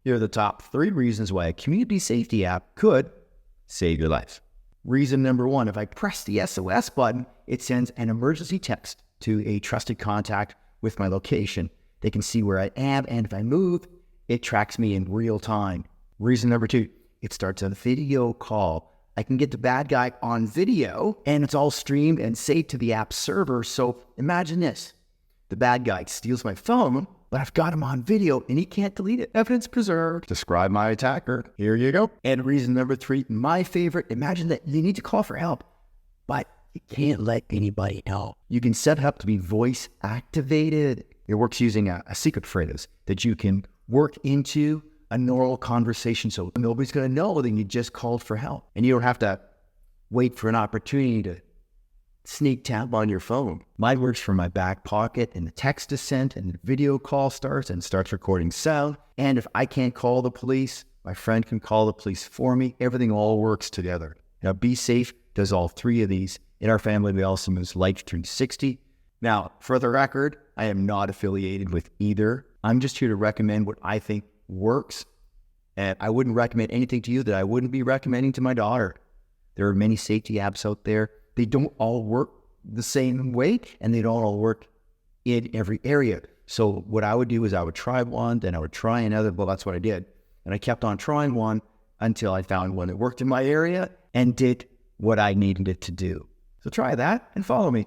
Here are the top 3 reasons why a community safety app could save your life. Reason number 1, if I press the SOS button, it sends an emergency text to a trusted contact with my location. They can see where I am, and if I move, it tracks me in real time. Reason number 2, it starts a video call. I can get the bad guy on video, and it's all streamed and saved to the app server. So imagine this. The bad guy steals my phone, but I've got him on video and he can't delete it. Evidence preserved. Describe my attacker. Here you go. And reason number 3, my favorite, imagine that you need to call for help, but you can't let anybody know. You can set it up to be voice activated. It works using a secret phrase that you can work into a normal conversation. So nobody's going to know that you just called for help. And you don't have to wait for an opportunity to sneak tap on your phone. Mine works from my back pocket, and the text is sent and the video call starts and starts recording sound. And if I can't call the police, my friend can call the police for me. Everything all works together. Now, bSafe does all 3 of these. In our family, we also use Life360. Now, for the record, I am not affiliated with either. I'm just here to recommend what I think works. And I wouldn't recommend anything to you that I wouldn't be recommending to my daughter. There are many safety apps out there. They don't all work the same way, and they don't all work in every area. So what I would do is I would try one, then I would try another. Well, that's what I did. And I kept on trying one until I found one that worked in my area and did what I needed it to do. So try that and follow me.